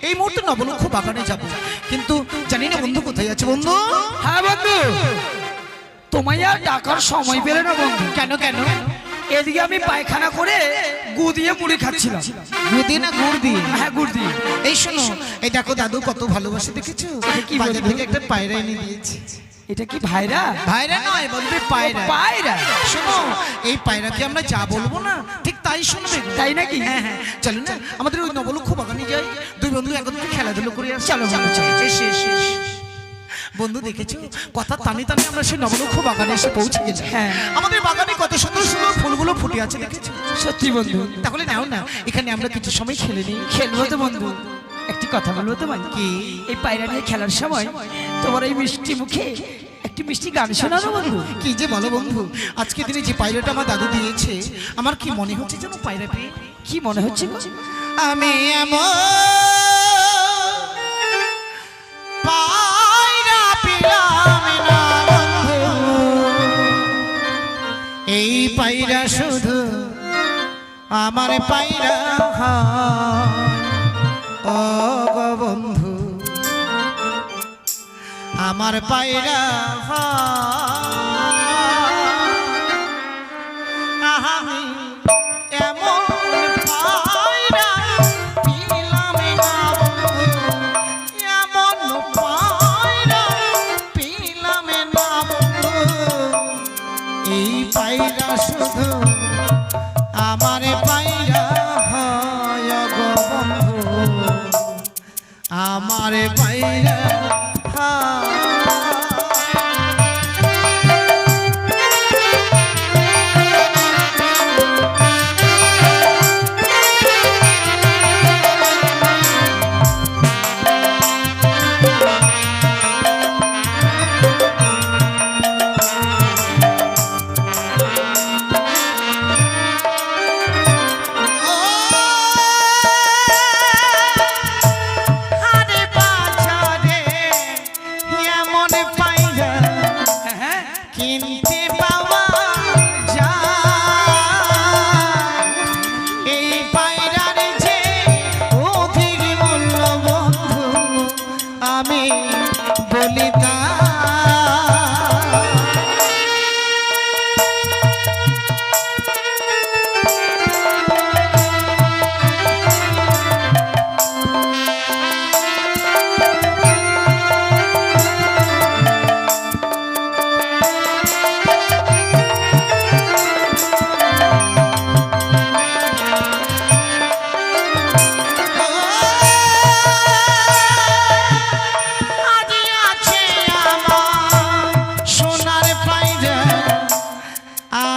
এই মুহূর্তে নবলক্ষ বাগানে যাব, কিন্তু জানি না বন্ধু কোথায় আছে। বন্ধু, হ্যাঁ বন্ধু, তোমায় আর ডাকার সময় পেলে না বন্ধু। কেন কেন? এদিকে আমি পায়খানা করে গু দিয়ে মুড়ি খাচ্ছিলাম। গুড় না গুড় দিয়ে? হ্যাঁ, গুড় দিয়ে। এই শোনো, এই দেখো দাদু কত ভালোবাসে, দেখেছো? কি বাজার বলবো? থেকে একটা পায়রা এনে দিয়েছে। এটা কি ভাইরা? ভাইরা নয় বলবে পায়রা। পায়রা? শোনো, এই পায়রাকে আমরা যা বলবো না ঠিক তাই শুনবে। তাই নাকি? হ্যাঁ হ্যাঁ, চলো না আমাদের ওই নবলক্ষ বাগানে যাই, দুই বন্ধু একত্রে খেলাধুলো করে আসি। চলো বন্ধু, চলো। শেষ শেষ। বন্ধু দেখেছো, কথা টানে টানে আমরা সেই নবলক্ষ বাগানে এসে পৌঁছে গেছি। হ্যাঁ। আমাদের বাগানে কত সুন্দর সুন্দর ফুলগুলো ফুটে আছে, দেখেছো? সত্যি বন্ধু। তাহলে নাও না, এখানে আমরা কিছু সময় খেলে নিই। খেলবো তো বন্ধু। একটি কথা বলবো তোমায় কি? এই পায়রা নিয়ে খেলার সময় তোমার এই মিষ্টি মুখে একটি মিষ্টি গান শোনানো বন্ধু। কি যে বলো বন্ধু, আজকে দিনে যে পায়রাটা আমার দাদু দিয়েছে, আমার কি মনে হচ্ছে যেন পায়রা পেয়ে। কি মনে হচ্ছে গো? আমি এমন পায়রা পেলাম না বন্ধু, এই পায়রা শুধু আমার পায়রা ও গো বন্ধু, আমার পায়রা আমি এমন পায়রা পেলাম না বন্ধু, এমন পায়রা পেলাম না বন্ধু, এই পায়রা শুধু আমার পায়রা হয় গো বন্ধু, আমার পায়রা কিনতে পাওয়া যায়, এই পায়রার যে অধিক মূল্য বন্ধু, আমি বলি তা।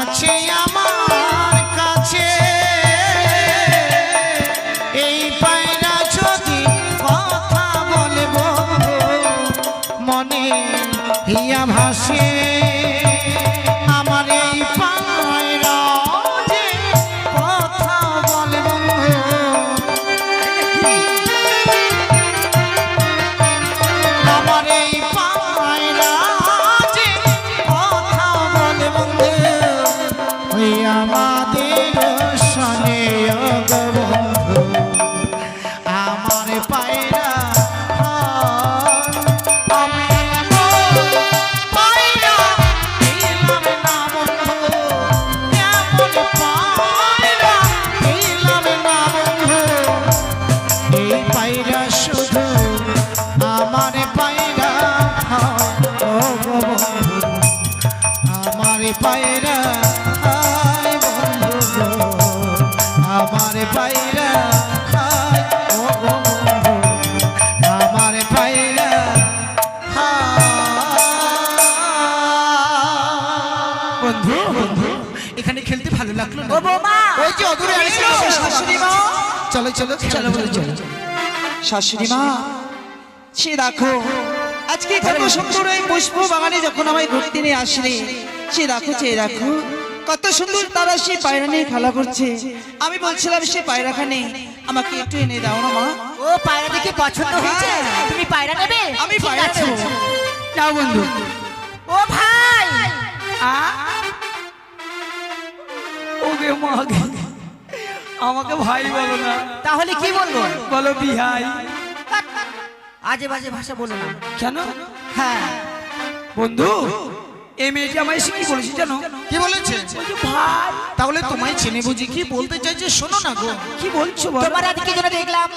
আছে আমার কাছে এই পায়রা যদি কথা বলে বন্ধু, মনে হিয়া ভাসে আমার এই পায়রা যে কথা বলে বন্ধু, আমার এই পায়রা যে কথা বলে বন্ধু, আমাদের সনে বন্ধু, আমার পায়রা আমি পায়রা পেলাম না বন্ধু, এমন পায়রা পেলাম না বন্ধু, এই পায়রা শুধু আমার পায়রা ও বন্ধু, আমার পায়রা আমার পায়রা ও বন্ধু, আমার পায়রা বন্ধু। বন্ধু, এখানে খেলতে ভালো লাগলো না? ও বৌমা, ওই যে অদূরে আসছে শাশুড়ি মা। চলো চলো চলো বলে চলো। শাশুড়ি মা, সে দেখো আজকে কত সুন্দর এই পুষ্প বাগানে যখন আমায় ঘুরতে নিয়ে আসলে, সে দেখো চেয়ে দেখো কত সুন্দর তারা সেই পায়রা নিয়ে খেলা করছে। আমি বলছিলাম সে পায়রাখানে আমাকে একটু এনে দাও না মা। ও পায়রা দেখে পছন্দ হয়েছে, তুমি পায়রা নেবে? আমি ঠিক পায়রা আছে। নেব। যাও বন্ধু। ও ভাই, ওকে মা, আমাকে ভাই বলো না, তাহলে কি বলবো? বলো বিহাই। আজে বাজে ভাষা বলো না। কেন হ্যাঁ বন্ধু এই মেয়েটি আমায় এসে কি বলেছে জানো? কি বলেছে? বলছে, ভাই তাহলে তোমায় চেনে বুঝি কি বলতে চাইছে শোনো না গো। কি বলছো বলো? তোমার এদিকে যেন দেখলাম,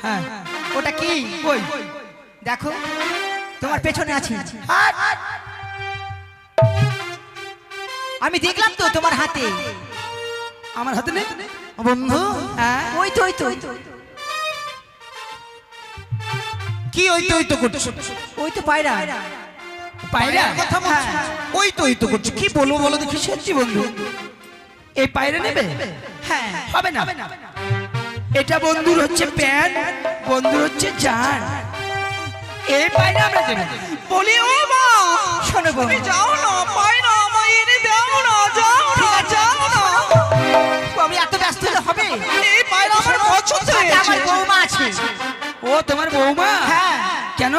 হ্যাঁ ওটা কি? কই দেখো তোমার পেছনে আছে। আমি দেখলাম তো তোমার হাতে। আমার হাতে নেই? বন্ধু হ্যাঁ ওই তো ওই তো ওই তো কি ওই তো করছো? ওই তো পায়রা। পায়রা কথা বলছো? ওই তো করছো কি বলবো বলো দেখি। সত্যি বন্ধু এই পায়রা নেবে? হ্যাঁ হবে না, এটা বন্ধুর হচ্ছে প্যান, বন্ধুর হচ্ছে জান। এই পায়রা আমরা দেব। বলি ও মা, শোনো গো, তুমি যাও না, পাই না, আমায় এনে দাও না, যাও না, যাও না। আমি এত ব্যস্ত হলে হবে? এই পায়রা আমার পছন্দ সাথে আমার হয়েছে। বৌমা আছে। ও তোমার বৌমা? হ্যাঁ কেন?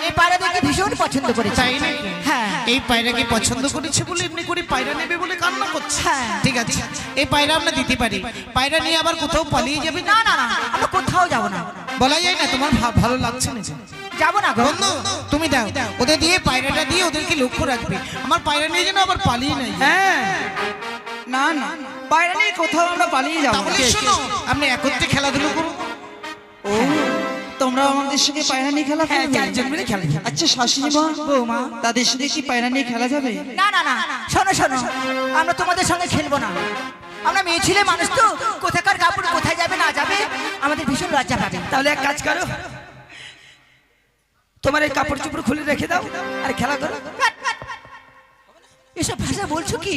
এই পায়রা দেখে ভীষণ পছন্দ করেছে। তাই নাকি? হ্যাঁ এই পায়রাকে পছন্দ করেছে বলে এমনি করে পায়রা নেবে বলে কান্না করছে। হ্যাঁ। ঠিক আছে এই পায়রা আমরা দিতে পারি। পায়রা নিয়ে আবার কোথাও পালিয়ে যাবে না না না আমরা কোথাও যাব না, বলা যায় না। তোমার ভালো লাগছে না? যাব না গো। বন্ধু তুমি দাও, ওদের দিয়ে পায়রাটা দিয়ে ওদেরকে লক্ষ্য রাখবে। আমার পায়রা নিয়ে যেন আবার পালিয়ে নাই। হ্যাঁ না না, পায়রা নিয়ে কোথাও আমরা পালিয়ে যাবো না। তাহলে শোনো আপনি একত্রে খেলাধুলো করুন। ও, তোমরা আমাদের সঙ্গে পায়রা নিয়ে খেলা হ্যাঁ করবে? চারজন মিলে খেলা। আচ্ছা শাশুড়ি মা, বৌমা, তাদের সঙ্গে কি পায়রা নিয়ে খেলা যাবে? না না না শোনো শোনো, আমরা তোমাদের সঙ্গে খেলবো না। আমরা মেয়ে ছেলে মানুষ তো, কোথাকার কাপড় কোথায় যাবে না যাবে আমাদের ভীষণ লজ্জা পাবে। তাহলে এক কাজ করো, তোমার এই কাপড় চোপড় খুলে রেখে দাও আর খেলা করো। এসব ভাষা বলছো কি?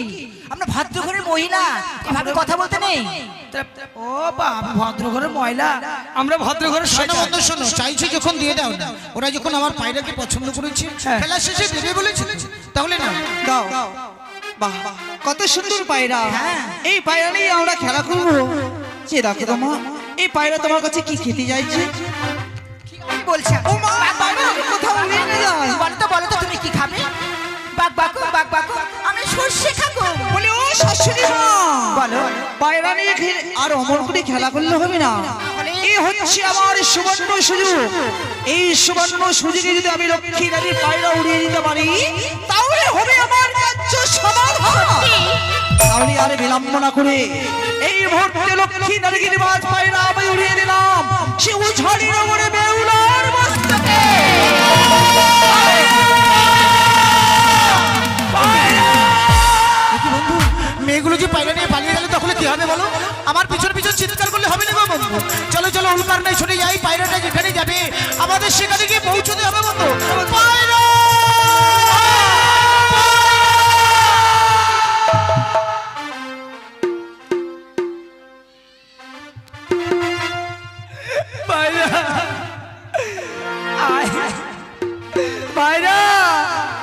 আমরা ভদ্র ঘরের মহিলা, এভাবে কথা বলতে নেই। ও বাবা, ভদ্র ঘরের ময়লা, আমরা ভদ্র ঘরের শোনো শয়তান। বন্ধু শোনো, চাইছো যখন দিয়ে দাও না। ওরা যখন আমার পায়রাকে পছন্দ করেছে হ্যাঁ। খেলা শেষে দেবে বলেছে, তাহলে না দাও। বাহ, কত সুন্দর পায়রা। এই পায়রা নিয়ে আমরা খেলা করবো। সে দেখো তো মা, এই পায়রা তোমার কাছে কি খেতে চাইছে? কি বলছে? ও মা, পায়রা কোথাও উড়িয়ে নিয়ে যায়। বলো তো তুমি কি খাবে? বাক বাকু বাক বাকু, আমি সর্ষে খাবো। বলি ও শাশুড়ি মা, বলো। পায়রা নিয়ে আর অমর করে খেলা করলে হবে না। এই হচ্ছে আমার সুবর্ণ সুযোগ। এই সুবর্ণ সুযোগে যদি আমি লক্ষ্মী নারীর পায়রা উড়িয়ে দিতে পারি, তাহলে হবে আমার কার্য সমাধান। তাহলে আর বিলম্ব না করে এই মুহূর্তে লক্ষ্মী নারীর মাঝ পায়রা আমি উড়িয়ে দিলাম। সে উঝাড়ি নগরে বেউলার মস্তকে। কি বন্ধু, মেয়েগুলো যে পায়রা নিয়ে পালিয়ে গেলে তখন কি হবে বলো? আমার পিছন পিছন চিৎকার করলে হবে না গো বন্ধু। চলো চলো উল্কার নাই ছুটে যাই, পায়রাটা যেখানে যাবে আমাদের সেখানে গিয়ে পৌঁছতে হবে বন্ধু। পায়রা পায়রা আয়, পায়রা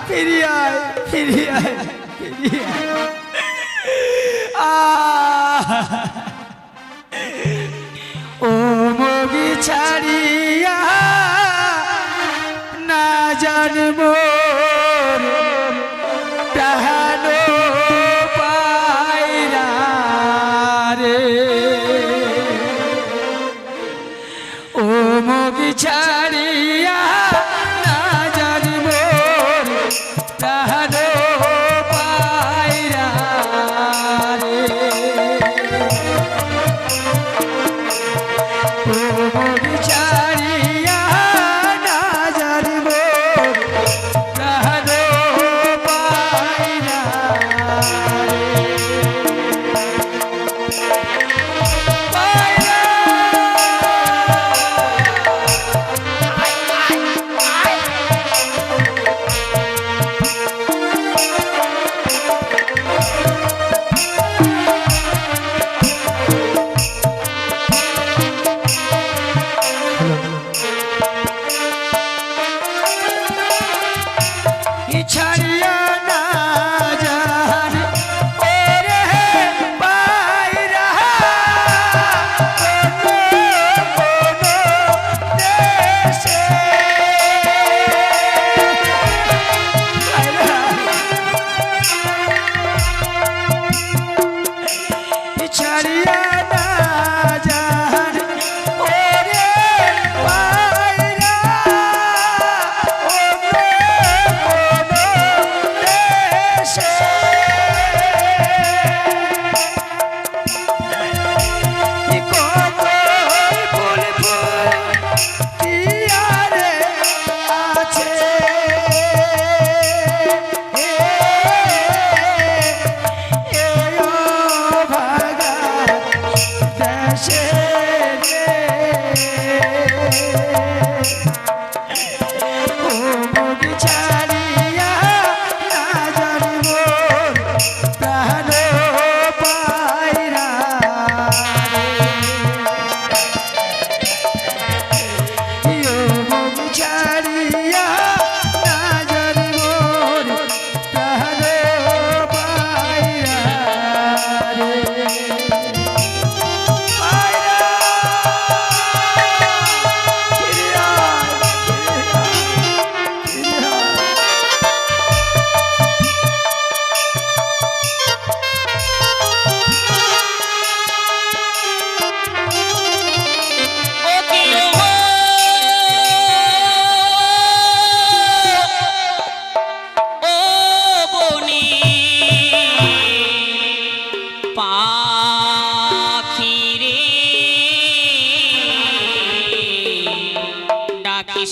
ফিরিয়ে আয়, ফিরিয়ে আয়, ফিরিয়ে আয়। ও মগি ছাড়িয়া না জানবো প্রাণ পায়রা রে। ও মগি ছাড়িয়া না জানব প্রাণ পায়রা রে। ও মগি ছাড়িয়া না জানব প্রাণ পায়রা রে। কি আরে আছে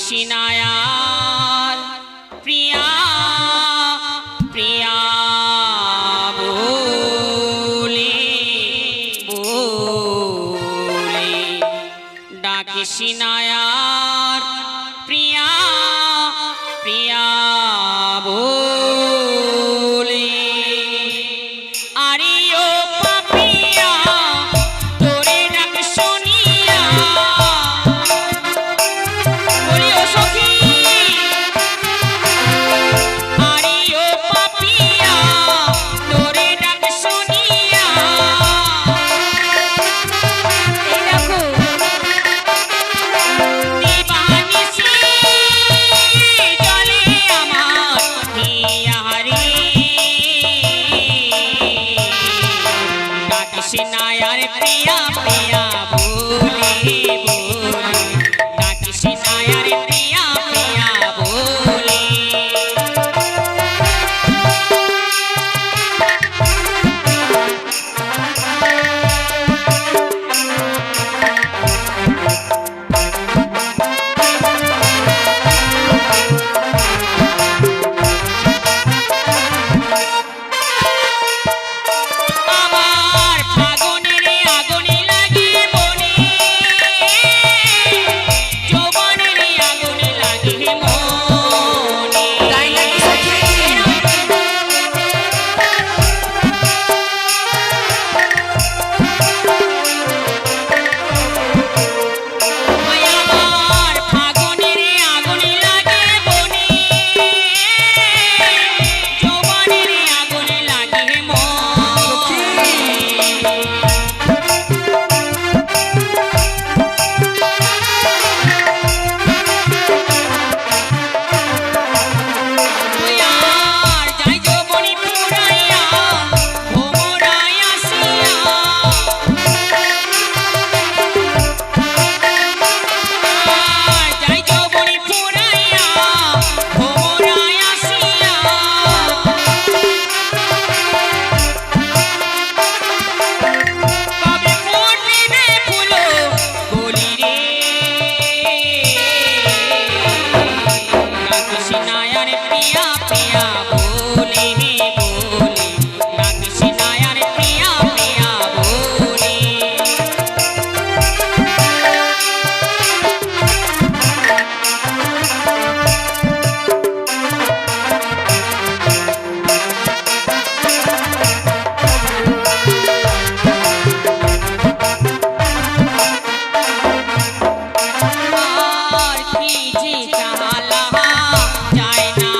সিনায়ার প্রিয়া প্রিয়া বলে বলে ডাকি সিনায়ার প্রিয়া প্রিয়া বলে আরে ও পাপিয়া তোরে ডাক শুনিয়া বলি ও সখী আরে ও পাপিয়া তোরে ডাক শুনিয়া এই দেখো দিবানিসি জলে আমার হিয়ারে ডাক সিনায়ার প্রিয়া প্রিয়া বলে বলে ডাক সিনায়ার প্রিয়া প্রিয়া বলে আমার ফাগুনের আগুনে লাগে মনে যৌবনের আগুনে লাগে মনে তাই নাকি সখী আমার ফাগুনের আগুনে লাগে মনে যৌবনের আগুনে লাগে মনে তুই আর যাই যৌবনী পুরাইয়া ভোমরায় আসিয়া আর যাই যৌবনী পুরাইয়া ভোমরায় আসিয়া কবে ফুটবে ফুলো বলি রে ডাক সিনায়ার প্রিয়া প্রিয়া বলে বলে ডাক সিনায়ার প্রিয়া প্রিয়া বলে আর কি যে চালা যায় না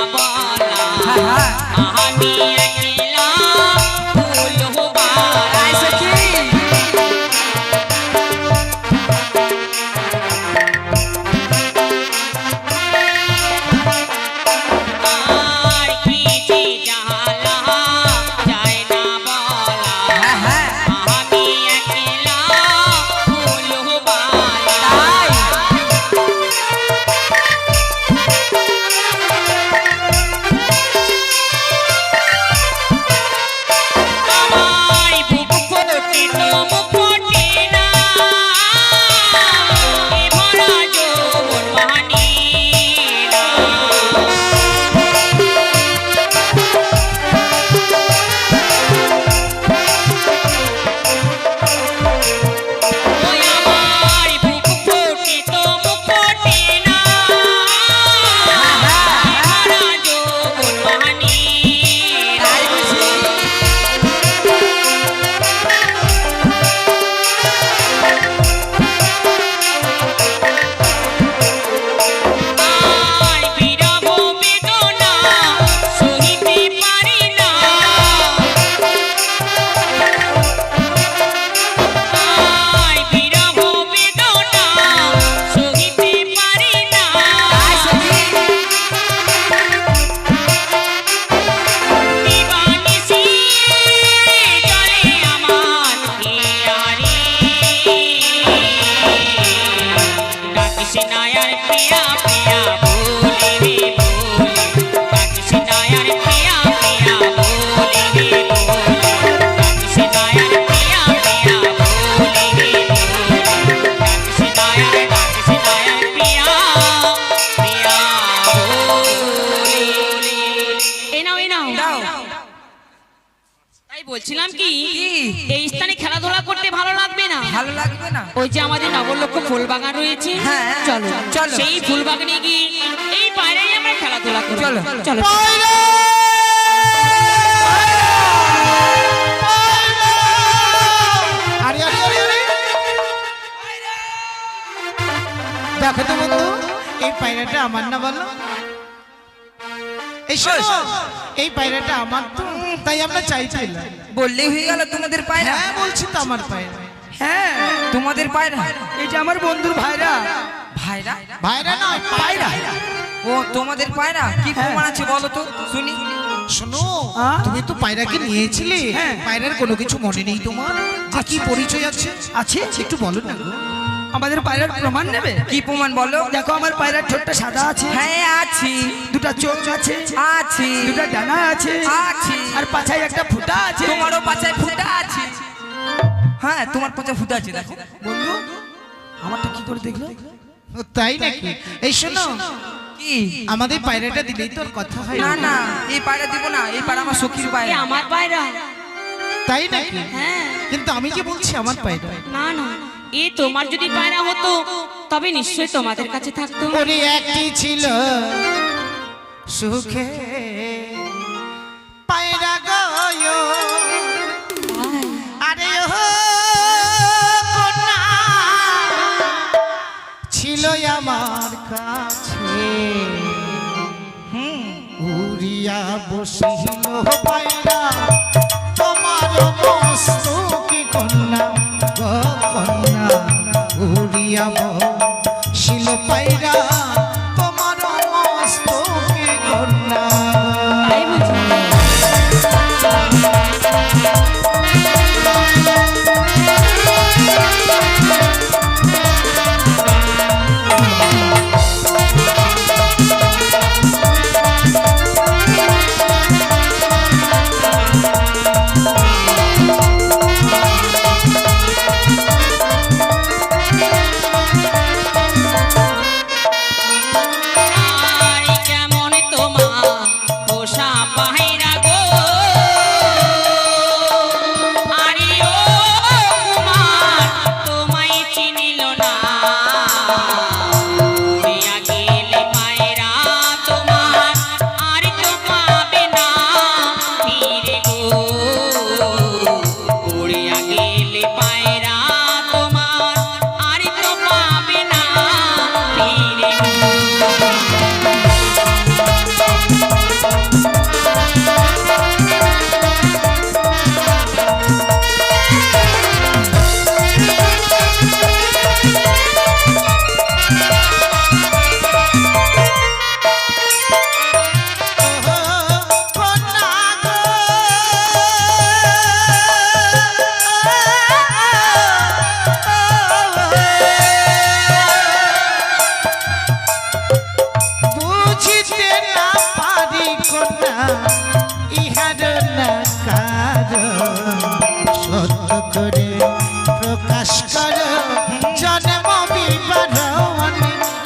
রাখিস না আর প্রিয়া প্রিয়া বলে রে বলে রাখিস না আর প্রিয়া প্রিয়া বলে রে বলে রাখিস না আর প্রিয়া প্রিয়া বলে রে বলে রাখিস না আর প্রিয়া প্রিয়া বলে। এই নাও দাও। তাই বলছিলাম কি এই স্থানে খেলাধুলা করতে ভালো লাগবে না? ভালো লাগবে না? ওই যে আমাদের নবলক্ষ ফুল বাগান রয়েছে, হ্যাঁ, চলো চলো। সেই ফুল বাগানে গিয়ে এই পায়রাই আমরা খেলাধুলা করব। চলো। চলো পায়রা! পায়রা! আরে আরে আরে আরে! দেখো তো বন্ধু, এই পায়রাটা আমার না বলো? এই শোনো, এই পায়রাটা আমার তো, তাই আমরা চাইছিলাম। বললেই হয়ে গেল তোমাদের পায়রা? হ্যাঁ বলছি তো আমার পায়রা। হ্যাঁ, তোমাদের পায়রা? এটা আমার বন্ধুর ভাইরা। ভাইরা? ভাইরা নয়, পায়রা। ও তোমাদের পায়রা? কি প্রমাণ আছে বলো তো শুনি। শোনো, তুমি তো পায়রাকে নিয়েছিলে, পায়রার কোনো কিছু মনে নেই তোমার? যে কি পরিচয় আছে? আছে? একটু বলো না গো। আমাদের পায়রার প্রমাণ নেবে? কি প্রমাণ বলো? দেখো আমার পায়রার ঠোঁটটা সাদা আছে। হ্যাঁ আছে। দুটো চোখ আছে। আছে। দুটো ডানা আছে। আছে। আর পাছায় একটা ফুটা আছে। তোমারও পাছায় ফুটা আছে। হ্যাঁ, তোমার পাছায় ফুটা আছে। দেখো বন্ধু, আমারটা কি করে দেখলো? ও, তাই নাকি? এই শোনো, কি আমাদের পায়রাটা দিলেই তোর কথা হয় না না, এই পায়রা দিব না। এই পায়রা আমার সখীর এই পায়রা। আমার পায়রা। তাই নাকি? হ্যাঁ। কিন্তু আমি কি বলছি আমার পায়রা? না না, এই তোমার যদি পায়রা হতো তবে নিশ্চয়ই তোমাদের কাছে থাকতো। ওরে একটি ছিল সুখে পায়রা গয়, আরে ও কন্যা ছিল আমার কাছে, উড়িয়া বসিল পায়রা তোমার মস্তকে কন্যা গো কন্যা, উড়িয়া বসিল পায়রা তোমার মস্তকে কন্যা। তাই বুঝি? আর কেমন তোমার পোষা পায়রা গো, আরে ও কুমার তোমায় চিনিল না, উড়িয়া গেলে পায়রা তোমার আর তো পাবে না ফিরে গো, উড়িয়া গেলে পায়রা তোমার আর তো পাবে না ফিরে গো। কন্যা গো, বুঝিতে না পারি কন্যা ইহার না কারণ, সত্য করে প্রকাশ কর জন্ম বিবরণ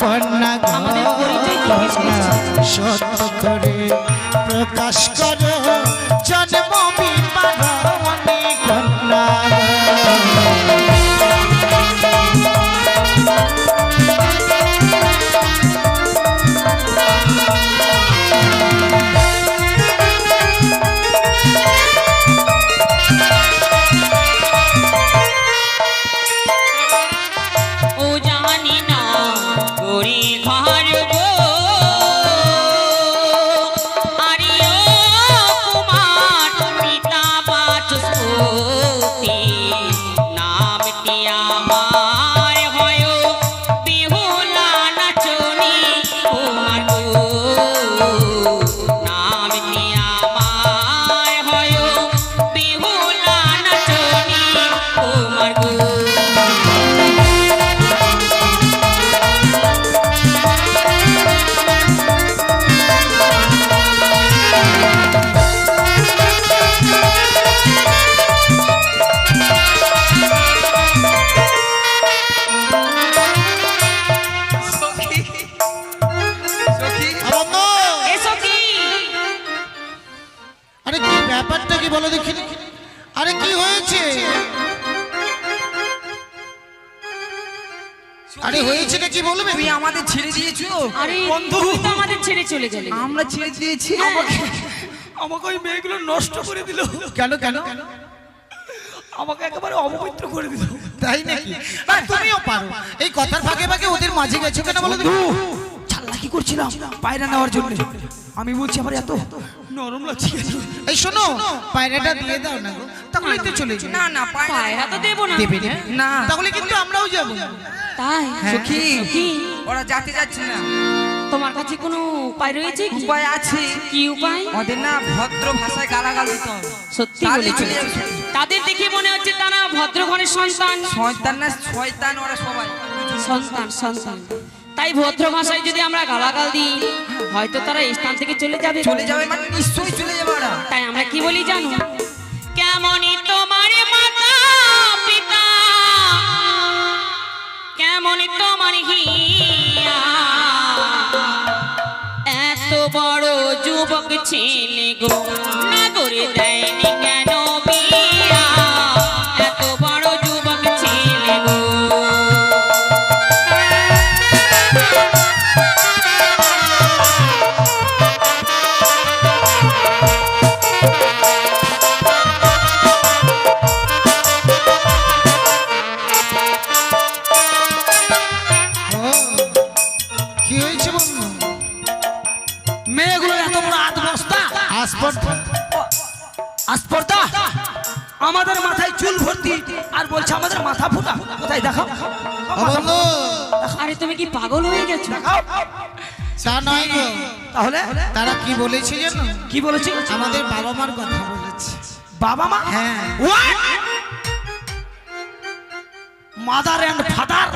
কন্যা গো, আমাদের পরিচয় জিজ্ঞেস করছে। সত্য করে প্রকাশ কর জন্ম বিবরণ কন্যা গো। ও জানি না গরি ঘর গো, আরে ও বলো দেখি। আরে কি হয়েছে? আরে হয়েছে কি বলবে? তুই আমাদের ছেড়ে দিয়েছো? আরে বন্ধু, তুমি তো আমাদের ছেড়ে চলে গেলে। আমরা ছেড়ে দিয়েছি। আমাকে ওই মেয়েগুলো নষ্ট করে দিল। কেন কেন? আমাকে একেবারে অপবিত্র করে দিল। তাই নাকি? আর তুমিও পারো। এই কথার ফাঁকে ফাঁকে ওদের মাঝে গেছো কেন বলো দেখি? চালাকি করছিলাম পায়রা নেওয়ার জন্য। আমি বলছি আমার এত নরম লাগছে। এই শোনো, পায়রাটা দিয়ে দাও না গো, তাহলে তো চলে যাবে। না না, পায়রা তো দেবো না। দেবে না? না। তাহলে কিন্তু আমরাও যাব। তাই সখী, কি ওরা যেতে যাচ্ছে না। তোমার কাছে কোনো উপায় রয়েছে কি? উপায় আছে। কি উপায়? ওদের না ভদ্র ভাষায় গালাগাল দিতে হবে। সত্যি তাহলেই বলেছো? চলে যাবে সখী। তাদের দেখে মনে হচ্ছে তারা ভদ্র ঘরের সন্তান। শয়তান না শয়তান ওরা সবাই। সন্তান সন্তান তাই ভদ্র ভাষায় যদি আমরা গালাগাল দিই, হয়তো তারা এই স্থান থেকে চলে যাবে। চলে যাবে মানে নিশ্চয়ই চলে যাবে ওরা। তাই আমরা কি বলি জানো? কেমনই তোমার মাতা পিতা, কেমনই তোমার হিয়া, এত বড় যুবক ছেলে গো না করে দেয়নি কেন বিয়া, এত বড় যুবক ছেলে গো। ও, কি হয়েছে বন্ধু? মেয়েগুলো এত বড় আধ বস্তা আসপর্দা। আসপর্দা, আমাদের মাথায় চুল ভর্তি আর বলছে আমাদের মাথা ফোটা। কোথায় দেখাও? ও বন্ধু, আরে তুমি কি পাগল হয়ে গেছো? তা নয় গো। তাহলে তারা কি বলেছে জানো? কি বলেছি? আমাদের বাবা মার কথা বলেছে। বাবা মা? হ্যাঁ। মাদার এন্ড ফাদার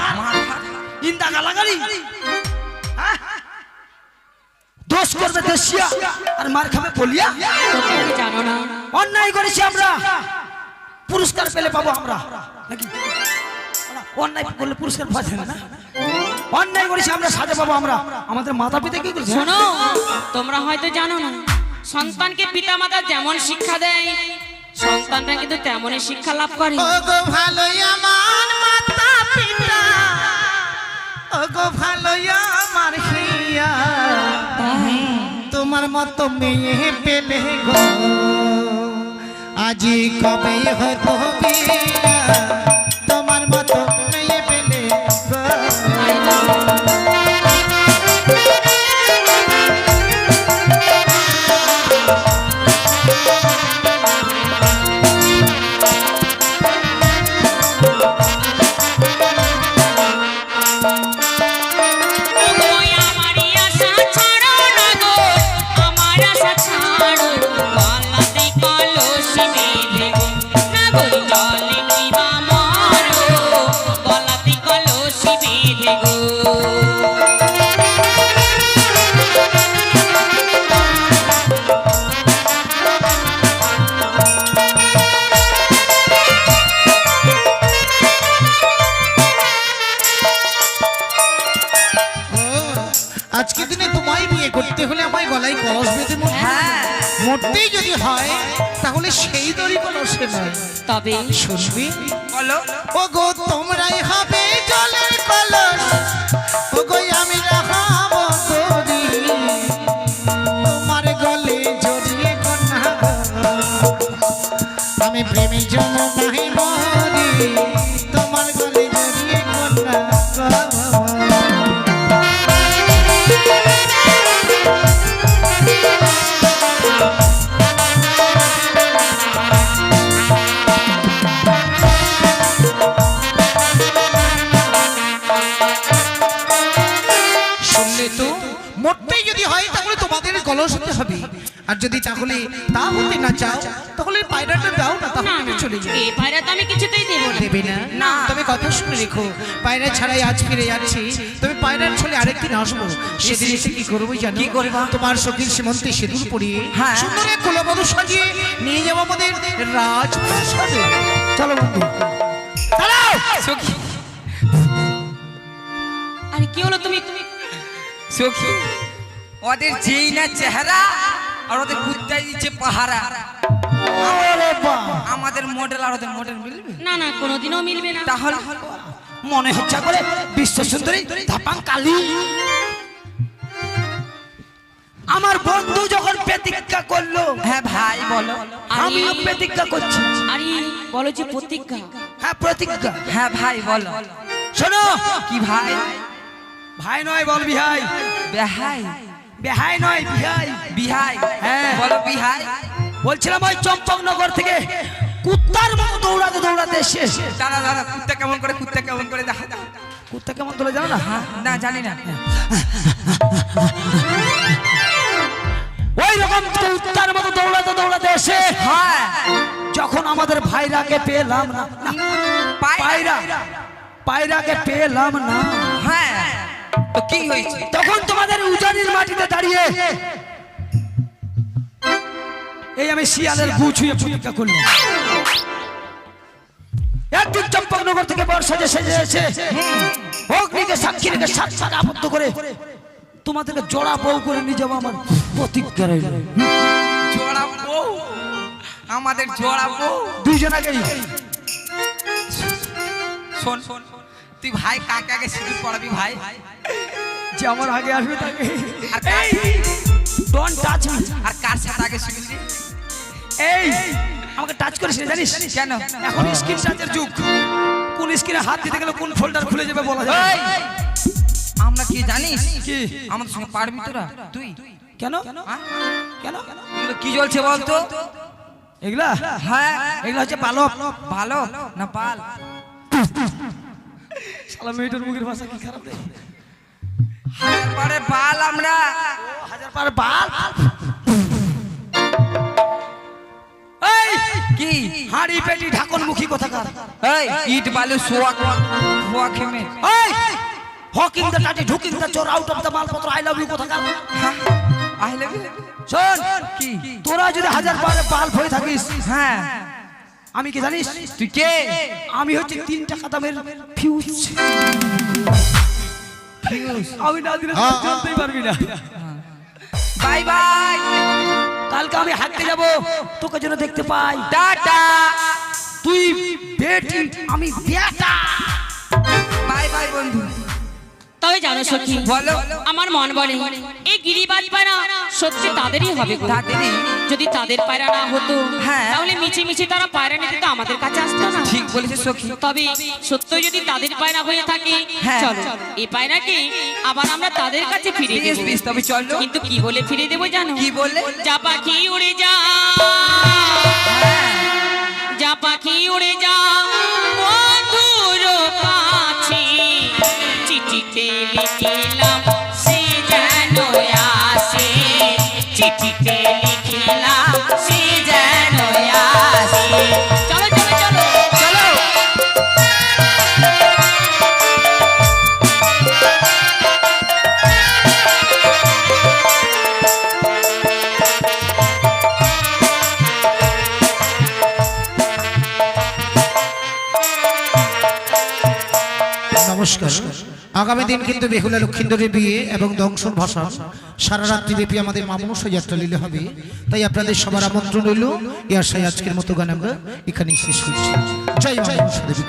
ইন্দা গালাগালি। দোষ করবে দেশিয়া আর মার খাবে বলিয়া। তোমরা কি জানো না? অন্যায় করেছি আমরা, পুরস্কার পেলে পাবো আমরা নাকি? অন্যায় করলে পুরস্কার পাওয়া যায় না। অন্যায় করেছি আমরা, সাজা পাবো আমরা। আমাদের মাতা পিতা কি করেছে? শোনো, তোমরা হয়তো জানো না, সন্তানকে পিতামাতা যেমন শিক্ষা দেয়, সন্তানরা কিন্তু তেমনই শিক্ষা লাভ করে। ও গো ভালোই আমার মাতা পিতা, ও গো ভালোই আমার হিয়া, তোমার মতো মেয়ে পেলে গো আজি কবে হতো বিয়া, তোমার মতো মেয়ে পেলে গো। ওই আমারই আশা ছাড়ো না গো, আমার আশা ছাড়ো, গলাতে কলসি বেঁধে গো, না গো জলে কিবা মারো, গলাতে কলসি বেঁধে গো। ও, আজকে দিনে তোমায় বিয়ে করতে হলে আমায় গলায় কলস বেঁধে মরতেই যদি হয়, তাহলে সেই দড়ি কলসে নয়। তবে শুনবি? বলো। ও গো তোমরাই হবে জলের কলস, ও গো আমি রাখাবো দড়ি, তোমার গলে জড়িয়ে কন্যা গো, আমি প্রেমে জন্য নাহি মরি, তোমার গলে জড়িয়ে কন্যা গো। শুনলে তো, মরতেই যদি হয় তাহলে তোমাদের কলস হতে হবে, আর যদি তাহলে তা হতে না চাও তাহলে পায়রাটা দাও না, না তাহলে না, চলে যাবে। এই পায়রা তো আমি কিছুতেই দেবো না। দেবে না? না। তবে কথা শুনে রেখো, পায়রা ছাড়াই আজ ফিরে যাচ্ছি, তবে পায়রার ছলে আরেকদিন আসবো। সেদিন এসে কি করবো জানো? কি করবা? তোমার সখীর সীমন্তে সিঁদুর পরিয়ে হ্যাঁ। সুন্দর এক কুলবধূ সাজিয়ে নিয়ে যাবো আমাদের রাজপ্রাসাদে। চলো বন্ধু। সখী, আরে কি হলো? তুমি তুমি সখী, ওদের যেই না চেহারা আর ওদের কুত্তায় দিচ্ছে পাহারা। আরে বাহ, আমাদের মডেল আর ওদের মডেল মিলবে? না না কোনোদিনও মিলবে না। তাহলে মনে হচ্ছে করে বিশ্ব সুন্দরী ধাপাং কালী। আমার বন্ধু যখন প্রতিজ্ঞা করলো, হ্যাঁ ভাই বলো। আমিও প্রতিজ্ঞা করছি। আরে বলো যে প্রতিজ্ঞা। হ্যাঁ প্রতিজ্ঞা। হ্যাঁ ভাই বলো। শোনো, কি ভাই? ভাই নয় বল বিহাই। বেহাই? বেহাই নয় বিহাই। বিহাই? হ্যাঁ। বলো বিহাই। বলছিলাম ওই চম্পকনগর থেকে কুত্তার মতো দৌড়াতে দৌড়াতে এসে, দাঁড়া দাঁড়া, কুত্তা কেমন করে, কুত্তা কেমন করে দেখা। কুত্তা কেমন তোলে জানো না? না জানি না। ওই রকম কুত্তার মতো দৌড়াতে দৌড়াতে এসে, হ্যাঁ যখন আমাদের ভাইরাকে পেলাম না, না, পায়রা পায়রাকে পেলাম না, হ্যাঁ তো কি হয়েছে? তখন তোমাদের উজানির মাটিতে দাঁড়িয়ে এই আমি শিয়ালের গু ছুঁয়ে প্রতিজ্ঞা করলাম, একদিন চম্পকনগর থেকে বর্ষা যে সেজে এসে অগ্নিকে সাক্ষী রেখে সাত সাত আবদ্ধ করে তোমাদেরকে জোড়া বউ করে নিয়ে যাবো, আমার প্রতিজ্ঞা রইল। জোড়া বউ? আমাদের জোড়া বউ? দুইজনাকেই। শোন শোন, তুই ভাই কাকে আগে সিঁদুর পড়াবি ভাই? যে আমার আগে আসবে তাকে। আর কার ডোন্ট টাচ মি। আর কার সাথে আগে সিঁদুর দিবি? এই আমাকে টাচ করিস না, জানিস কেন? এখন স্ক্রিন টাচের যুগ, কোন স্ক্রিনে হাত দিতে গেলে কোন ফোল্ডার খুলে যাবে বলা যায় এই, আমরা কি জানিস? কি? আমাদের সঙ্গে পারবি তোরা? তুই কেন হ্যাঁ? কেন এগুলো কি জ্বলছে বলতো? এগুলা? হ্যাঁ এগুলা হচ্ছে বালক। ভালো না পাল? শালা মেয়েটার মুখের ভাষা কি খারাপ রে। পরে পাল আমরা। হাজার পার বাল। এই কি? হাড়ি পেটি ঢাকন মুখী কোথাকার। এই ইট বালু সোয়া সোয়া খেমে। এই হকিং দা টাটি ঢুকিং দা চোর আউট অফ দা মালপত্র আই লাভ ইউ কোথাকার। I love you. শোন, কি? তোরা যদি হাজার পারে বাল্ব হয়ে থাকিস, হ্যাঁ আমি কি জানিস? তুই কে? আমি হচ্ছে 3 টাকা দামের ফিউজ। আমি না দিলে তুই জানতেই পারবি না। Bye bye. কালকে আমি হাঁটতে যাব, তোকে যেন দেখতে পাই। টাটা। তুই বেটি, আমি বেটা। বাই বাই বন্ধু। তবে জানো সখী, বলো। আমার মন বলে এই গিরিবাজ পায়রা সত্যি তাদেরই হবে গো। তাদেরই? যদি তাদের পায়রা না হতো হ্যাঁ। তাহলে মিছে মিছে তারা পায়রা নিতে তো আমাদের কাছে আসতো না। ঠিক বলেছিস সখী। তবে সত্য যদি তাদের পায়রা হয়ে থাকে, হ্যাঁ। চলো এই পায়রাকে আবার আমরা তাদের কাছে ফিরে বেশ দেব। বেশ, তবে চলো। কিন্তু কি বলে ফিরে দেবো জানো? কি বলে? যা পাখি উড়ে যা, যা পাখি উড়ে যা বন্ধুর কাছে, চিঠিতে লিখিলাম সে যেন আসে, চিঠিতে লিখিলাম সে যেন আসে। চলো চলো চলো চলো। নমস্কার। আগামী দিন কিন্তু বেহুলা লক্ষিন্দরের বিয়ে এবং দংশন ভাষা সারা রাত্রি ব্যাপী আমাদের মামনসা যাত্রা লীলা হবে, তাই আপনাদের সবার আমন্ত্রণ রইল। এই আশায় আজকের মতো গান আমরা এখানেই শেষ করছি। জয় মা মনসা দেবী।